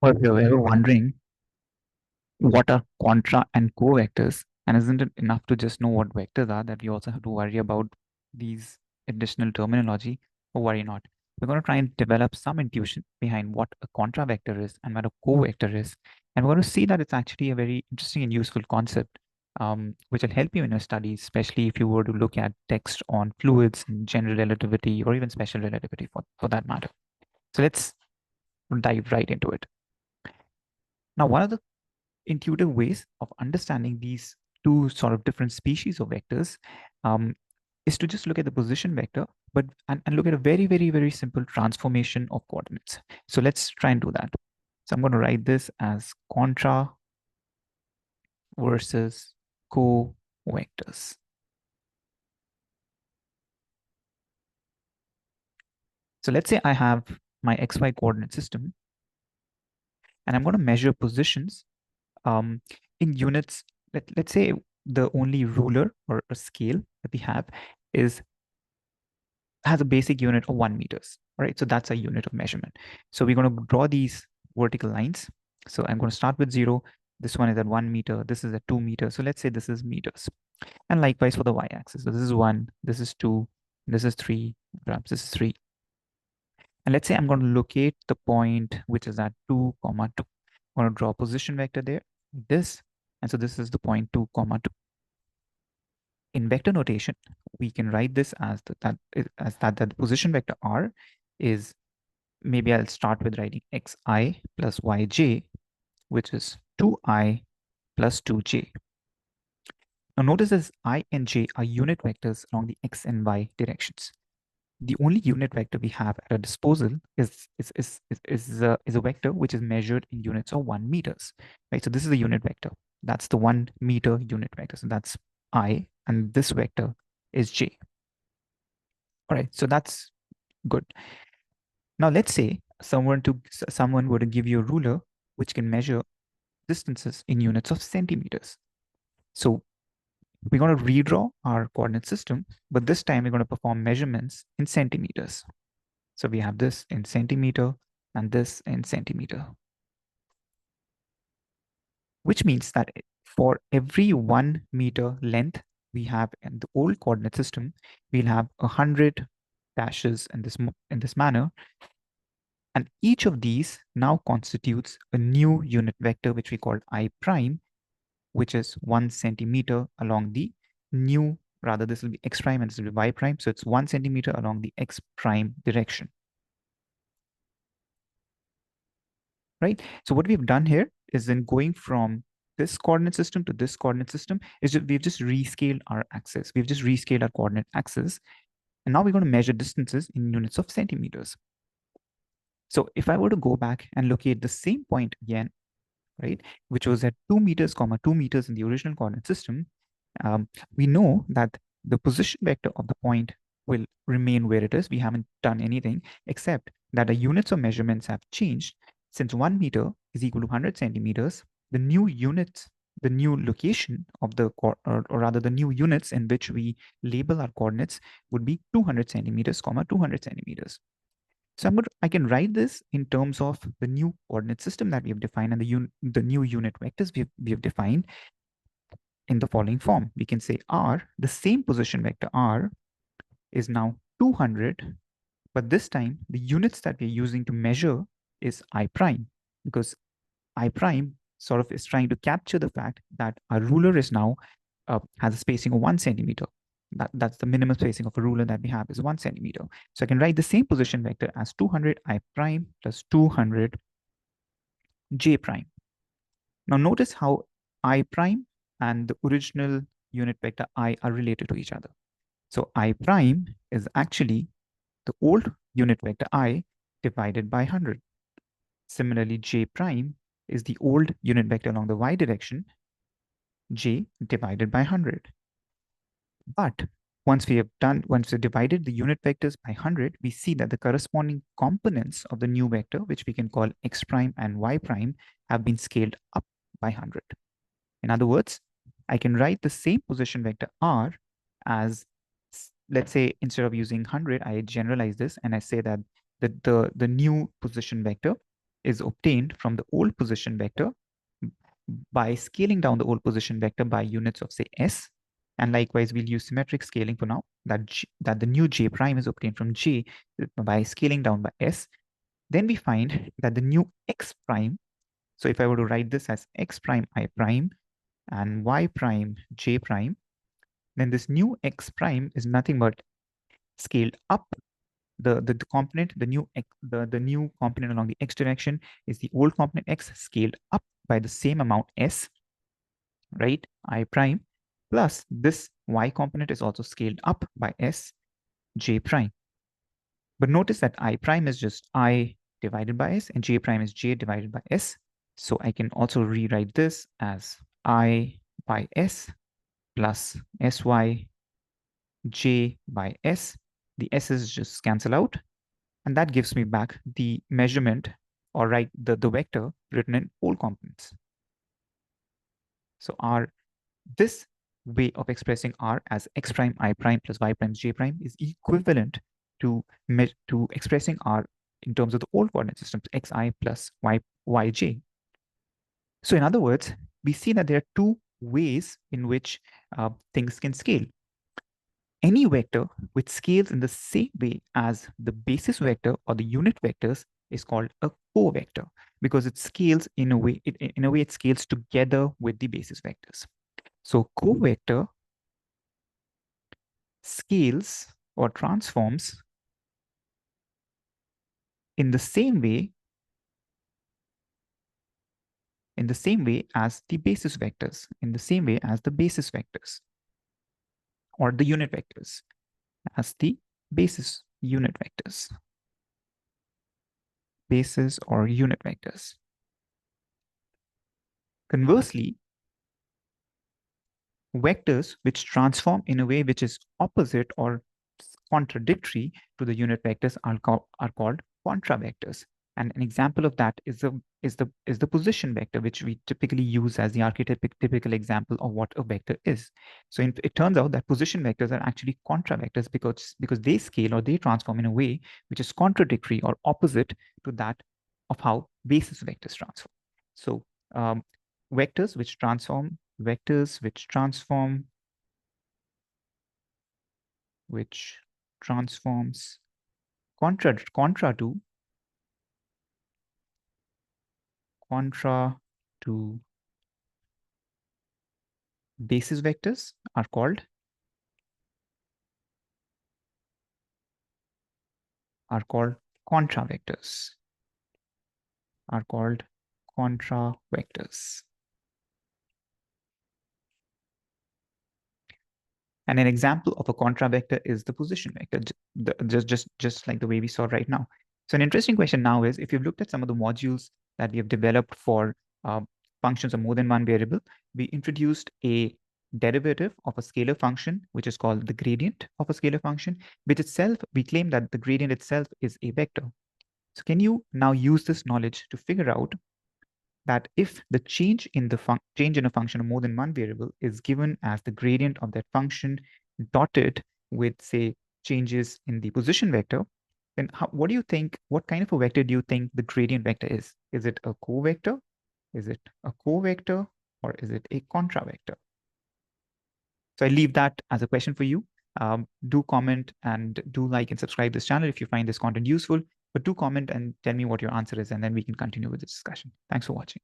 Or if you're ever wondering what are contra and co-vectors, and isn't it enough to just know what vectors are that we also have to worry about these additional terminology? Or worry not. We're going to try and develop some intuition behind what a contra-vector is and what a co-vector is. And we're going to see that it's actually a very interesting and useful concept, which will help you in your studies, especially if you were to look at text on fluids and general relativity or even special relativity for that matter. So let's dive right into it. Now, one of the intuitive ways of understanding these two sort of different species of vectors um, is to just look at the position vector, but and look at a very, very, very simple transformation of coordinates. So let's try and do that. So I'm going to write this as contra versus co-vectors. So let's say I have my XY coordinate system, and I'm going to measure positions um, in units. Let's say the only ruler or a scale that we have is has a basic unit of 1 meters. All right, so that's a unit of measurement. So we're going to draw these vertical lines. So I'm going to start with 0. This one is at 1 meter. This is at 2 meters. So let's say this is meters. And likewise for the y-axis. So this is 1, this is 2, this is 3, perhaps this is 3. And let's say I'm going to locate the point which is at 2, comma 2. I'm going to draw a position vector there, this. And so this is the point 2, comma 2. In vector notation, we can write this as that the position vector r is, maybe I'll start with writing xi plus yj, which is 2i plus 2j. Now notice this I and j are unit vectors along the x and y directions. The only unit vector we have at our disposal is a vector which is measured in units of 1 meters, right? So this is the unit vector. That's the 1 meter unit vector. So that's I, and this vector is j. All right, so that's good. Now let's say someone were to give you a ruler which can measure distances in units of centimeters. So we're going to redraw our coordinate system, but this time we're going to perform measurements in centimeters. So we have this in centimeter and this in centimeter, which means that for every 1 meter length we have in the old coordinate system, we'll have 100 dashes in this manner. And each of these now constitutes a new unit vector, which we call I prime, which is 1 centimeter along the new, rather this will be x prime and this will be y prime. So it's 1 centimeter along the x prime direction. Right? So what we've done here is then going from this coordinate system to this coordinate system is we've just rescaled our axis. We've just rescaled our coordinate axis. And now we're going to measure distances in units of centimeters. So if I were to go back and locate the same point again, right, which was at 2 meters, comma 2 meters in the original coordinate system, we know that the position vector of the point will remain where it is. We haven't done anything except that the units of measurements have changed. Since 1 meter is equal to 100 centimeters, the new units, the new location of the, or rather the new units in which we label our coordinates would be 200 centimeters, comma 200 centimeters. So I can write this in terms of the new coordinate system that we have defined and the new unit vectors we have defined in the following form. We can say r, the same position vector r, is now 200, but this time the units that we're using to measure is I prime, because I prime sort of is trying to capture the fact that our ruler is now has a spacing of 1 centimeter. That's the minimum spacing of a ruler that we have is 1 centimeter. So I can write the same position vector as 200 I prime plus 200 j prime. Now notice how I prime and the original unit vector I are related to each other. So I prime is actually the old unit vector I divided by 100. Similarly, j prime is the old unit vector along the y direction, j divided by 100. But once we've divided the unit vectors by 100, we see that the corresponding components of the new vector, which we can call x prime and y prime, have been scaled up by 100. In other words, I can write the same position vector r as, let's say, instead of using 100, I generalize this and I say that the new position vector is obtained from the old position vector by scaling down the old position vector by units of, say, s. And likewise, we'll use symmetric scaling for now, that the new j prime is obtained from j by scaling down by s. Then we find that the new x prime, so if I were to write this as x prime I prime and y prime j prime, then this new x prime is nothing but scaled up. The component, the new component along the x direction is the old component x scaled up by the same amount s, right, I prime, plus this y component is also scaled up by s j prime. But notice that I prime is just I divided by s and j prime is j divided by s. So I can also rewrite this as I by s plus sy j by s. The s's just cancel out, and that gives me back the measurement, or right, the vector written in whole components. So this way of expressing r as x prime I prime plus y prime j prime is equivalent to expressing r in terms of the old coordinate systems xi plus yj. So in other words, we see that there are two ways in which things can scale. Any vector which scales in the same way as the basis vector or the unit vectors is called a co-vector, because it scales in a way it scales together with the basis vectors. So co-vector scales or transforms in the same way as the basis vectors, or the unit vectors, as the basis unit vectors, basis or unit vectors. Conversely, vectors which transform in a way which is opposite or contradictory to the unit vectors are called contra-vectors. And an example of that is the position vector, which we typically use as the archetypical example of what a vector is. So it turns out that position vectors are actually contra-vectors because they scale or they transform in a way which is contradictory or opposite to that of how basis vectors transform. So vectors which transforms contra to basis vectors are called contra-vectors. And an example of a contra-vector is the position vector, just like the way we saw right now. So an interesting question now is, if you've looked at some of the modules that we have developed for functions of more than one variable, we introduced a derivative of a scalar function, which is called the gradient of a scalar function, which itself, we claim that the gradient itself is a vector. So can you now use this knowledge to figure out that if the change in a function of more than one variable is given as the gradient of that function dotted with, say, changes in the position vector, then what do you think, what kind of a vector do you think the gradient vector is? Is it a co-vector? Is it a co-vector? Or is it a contra-vector? So I leave that as a question for you. Do comment and do like and subscribe this channel if you find this content useful, but do comment and tell me what your answer is, and then we can continue with the discussion. Thanks for watching.